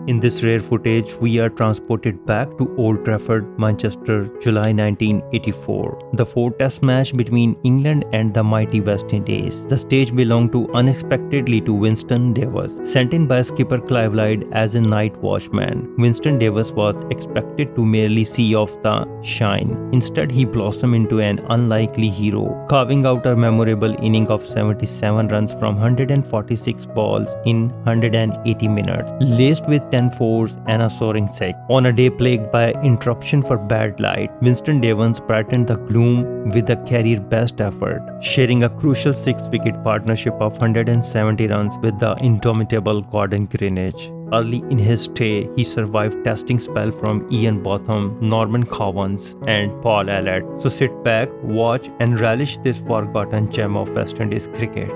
In this rare footage, we are transported back to Old Trafford, Manchester, July 1984. The fourth test match between England and the mighty West Indies. The stage belonged unexpectedly to Winston Davis. Sent in by skipper Clive Lloyd as a night watchman, Winston Davis was expected to merely see off the shine. Instead, he blossomed into an unlikely hero, carving out a memorable inning of 77 runs from 146 balls in 180 minutes, laced with 10 fours and a soaring six. On a day plagued by interruption for bad light, Winston Davis brightened the gloom with a career best effort, sharing a crucial 6-wicket partnership of 170 runs with the indomitable Gordon Greenidge. Early in his stay, he survived testing spell from Ian Botham, Norman Cowans, and Paul Ellett. So sit back, watch, and relish this forgotten gem of West Indies cricket.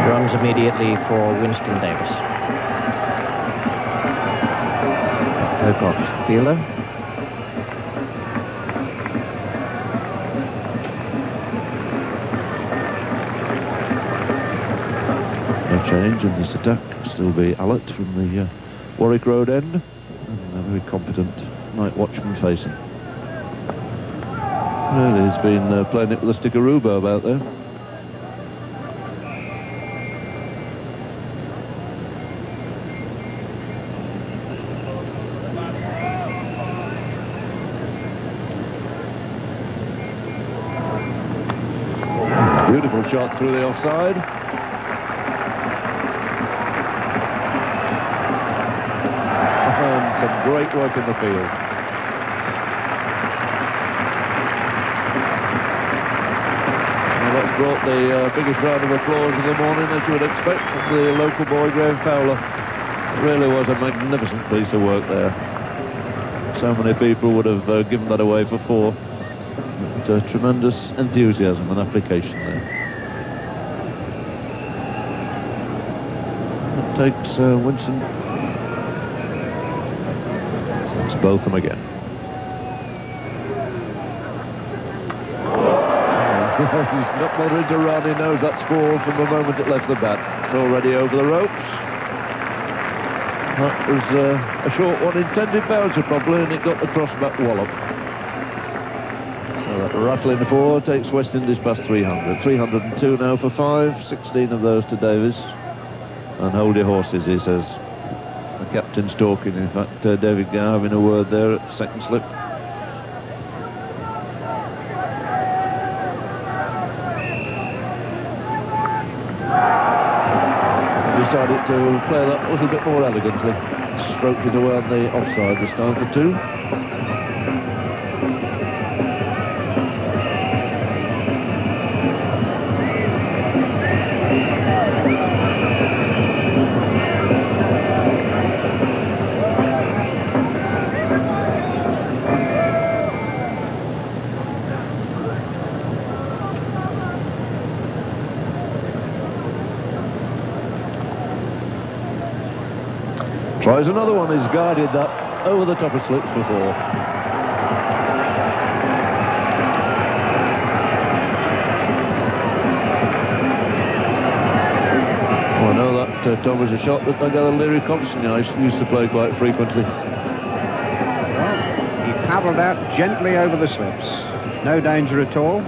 Runs immediately for Winston Davis. Pocock is the fielder. No change in this attack. Still be Allett from the Warwick Road end, and a very competent Nightwatchman facing. Really, he's been playing it with a stick of rhubarb about there. Beautiful shot through the offside. And some great work in the field. Well, that's brought the biggest round of applause of the morning, as you would expect, from the local boy, Graham Fowler. It really was a magnificent piece of work there. So many people would have given that away for four. But, tremendous enthusiasm and application there. It takes Winston. It's Botham again. He's not bothering to run. He knows that's four from the moment it left the bat. It's already over the ropes. That was a short one, intended bouncer probably, and it got the crossback wallop. So that rattling four takes West Indies past 300. 302 now for 5, 16 of those to Davis. And hold your horses, he says. The captain's talking. In fact, David Gow having a word there at second slip. Decided to play that a little bit more elegantly. Stroked it away on the offside this time for 2. Tries another one, he's guided that over the top of slips for 4. Well, I know that Tom was a shot that I gather Leary constantly used to play quite frequently. Well, he paddled out gently over the slips. No danger at all.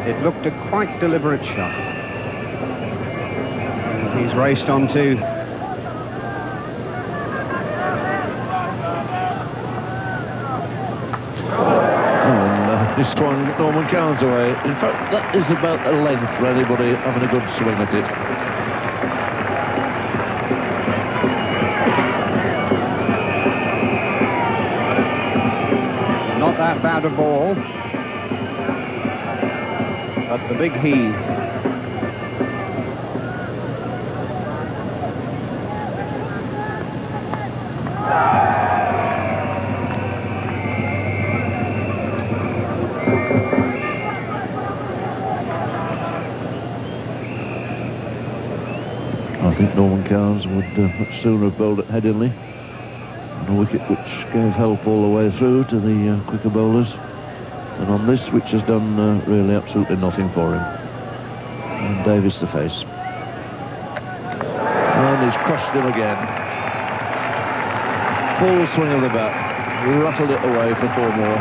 It looked a quite deliberate shot. And he's raced on to... He swung Norman Cowans away. In fact, that is about the length for anybody having a good swing at it. Not that bad a ball. But the big heave. I think Norman Cowans would much sooner have bowled at Headingley on a wicket which gave help all the way through to the quicker bowlers. And on this, which has done really absolutely nothing for him. And Davis the face. And he's crushed him again. Full swing of the bat. Rattled it away for 4 more.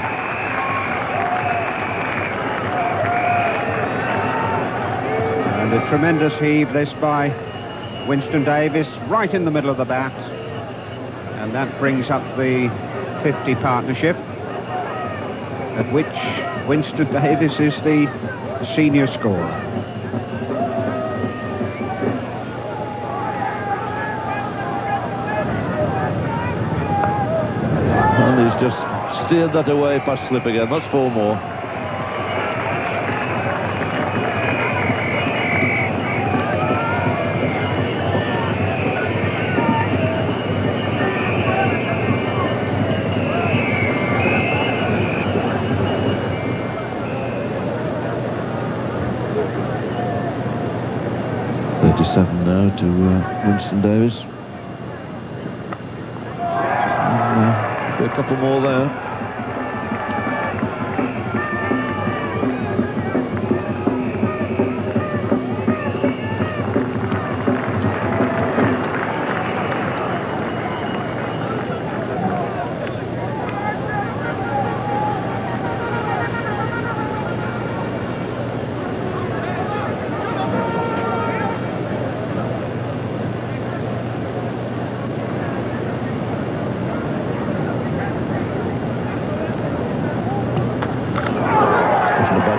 And a tremendous heave this by Winston Davis, right in the middle of the bat. And that brings up the 50 partnership, at which Winston Davis is the senior scorer. And he's just steered that away past slip again. That's 4 more. Now to Winston Davis. And, a couple more there.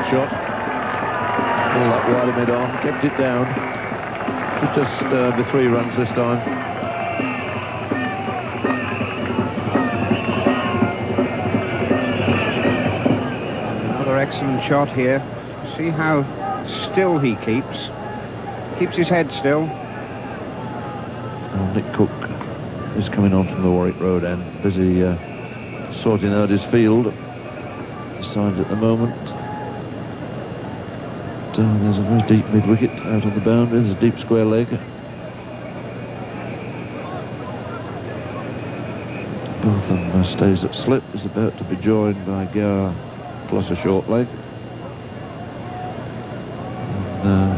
Shot. All that wide of mid-on, kept it down. Should just be 3 runs this time. Another excellent shot here. See how still he keeps. Keeps his head still. Well, Nick Cook is coming on from the Warwick Road end. Busy sorting out his field. Decides at the moment. There's a very deep mid-wicket out on the boundary. There's a deep square leg. Both of them stays at slip. Is about to be joined by Gar plus a short leg. And,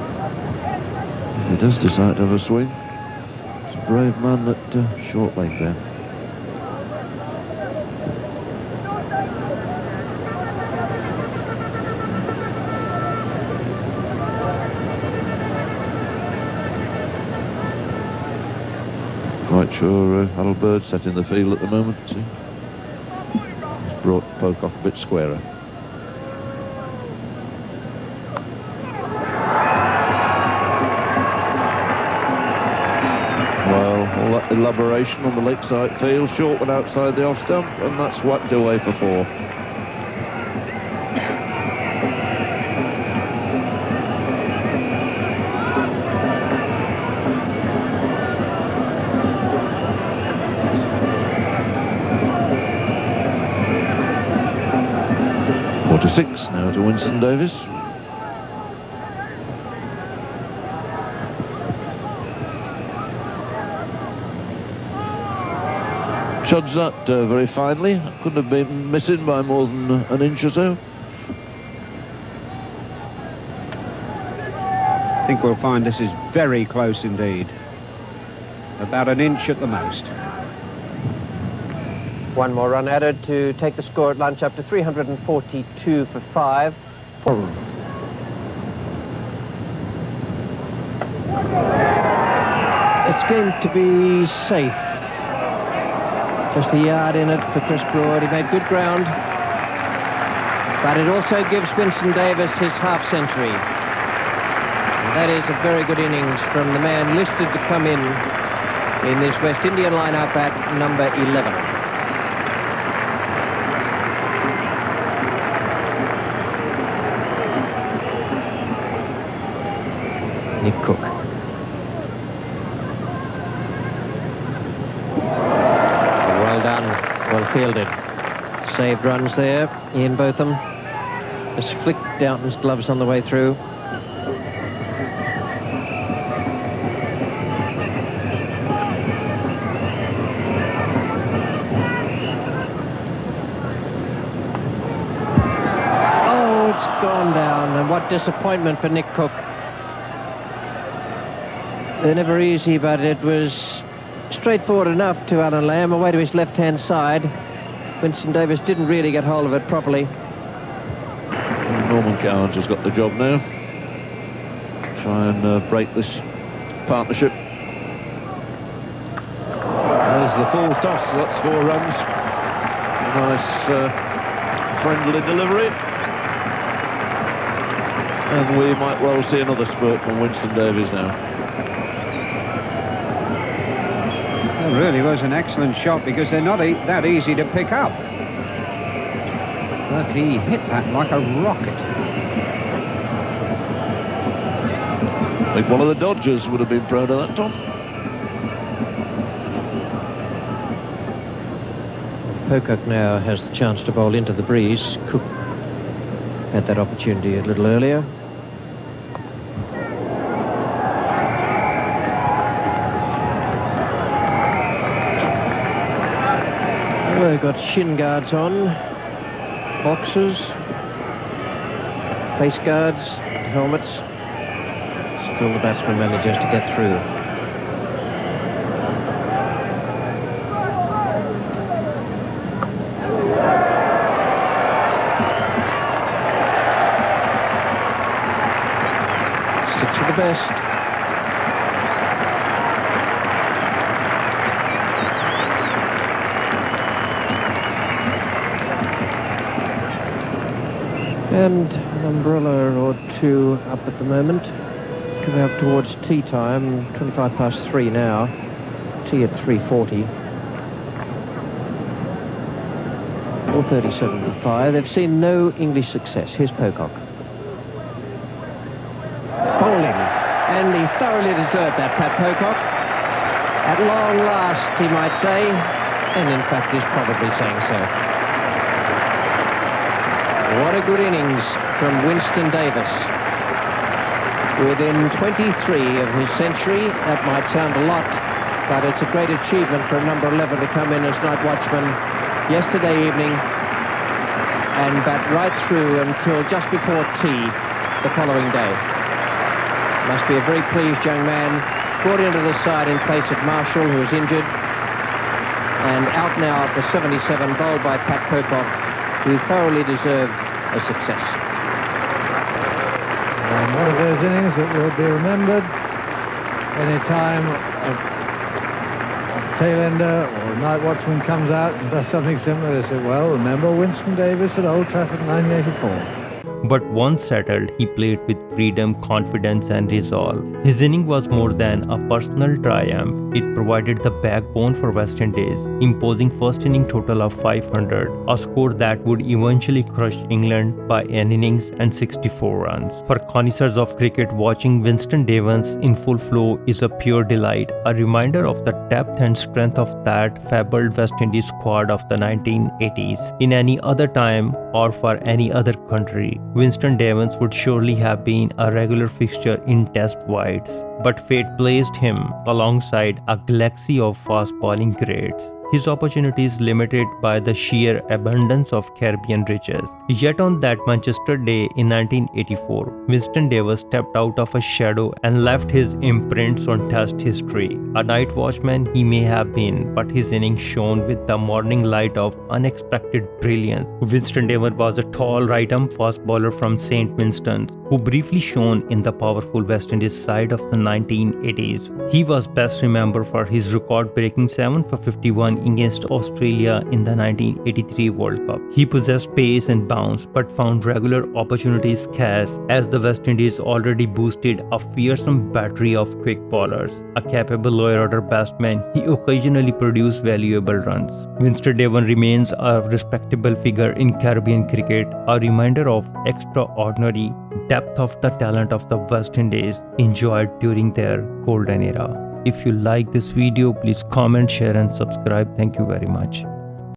if he does decide to have a swing, it's a brave man that short leg there. Quite sure Harold Bird's set in the field at the moment. See? He's brought Pocock a bit squarer. Well, all that elaboration on the lakeside field, short one outside the off stump, and that's whacked away for 4. Six now to Winston Davis. Chuds that very finely. Couldn't have been missing by more than an inch or so. I think we'll find this is very close indeed. About an inch at the most. 1 more run added to take the score at lunch up to 342 for 5. It's going to be safe. Just a yard in it for Chris Broad. He made good ground. But it also gives Winston Davis his half-century. That is a very good innings from the man listed to come in this West Indian lineup at number 11. Nick Cook. Well done, well fielded. Saved runs there, Ian Botham. Just flicked Downton's gloves on the way through. down, and what disappointment for Nick Cook. They're never easy, but it was straightforward enough to Alan Lamb, away to his left-hand side. Winston Davis didn't really get hold of it properly. Norman Cowans has got the job now. Try and break this partnership. There's the full toss, that's 4 runs. A nice friendly delivery. And we might well see another spurt from Winston Davis now. It really was an excellent shot, because they're not that easy to pick up. But he hit that like a rocket. I think one of the Dodgers would have been proud of that, Tom. Pocock now has the chance to bowl into the breeze. Cook had that opportunity a little earlier. Well, they've got shin guards on, boxes, face guards, helmets. Still the batsman manages to get through. Six of the best. And an umbrella or two up at the moment. Coming up towards tea time, 3:25 now. Tea at 3:40. 4:37.5. They've seen no English success. Here's Pocock. Bowling. And he thoroughly deserved that, Pat Pocock. At long last, he might say. And in fact, he's probably saying so. What a good innings from Winston Davis. Within 23 of his century. That might sound a lot, but it's a great achievement for a number 11 to come in as night watchman yesterday evening and bat right through until just before tea the following day. Must be a very pleased young man. Brought into the side in place of Marshall, who was injured, and out now at the 77, bowled by Pat Pocock, who thoroughly deserved a success. And one of those innings that will be remembered any time a tail-ender or a night watchman comes out and does something similar. They say, well, remember Winston Davis at Old Trafford 1984. But once settled, he played with freedom, confidence and resolve. His inning was more than a personal triumph. It provided the backbone for West Indies, imposing first inning total of 500, a score that would eventually crush England by an innings and 64 runs. For connoisseurs of cricket, watching Winston Davis in full flow is a pure delight, a reminder of the depth and strength of that fabled West Indies squad of the 1980s. In any other time or for any other country, Winston Davis would surely have been a regular fixture in Test wides, but fate placed him alongside a galaxy of fast bowling greats. His opportunities limited by the sheer abundance of Caribbean riches. Yet on that Manchester day in 1984, Winston Davis stepped out of a shadow and left his imprints on Test history. A night watchman he may have been, but his innings shone with the morning light of unexpected brilliance. Winston Davis was a tall right-arm fast bowler from St. Winston's, who briefly shone in the powerful West Indies side of the 1980s. He was best remembered for his record-breaking 7 for 51 against Australia in the 1983 World Cup. He possessed pace and bounce, but found regular opportunities scarce as the West Indies already boosted a fearsome battery of quick bowlers. A capable lower-order batsman, he occasionally produced valuable runs. Winston Davis remains a respectable figure in Caribbean cricket, a reminder of extraordinary depth of the talent of the West Indies enjoyed during their golden era. If you like this video, please comment, share and subscribe. Thank you very much.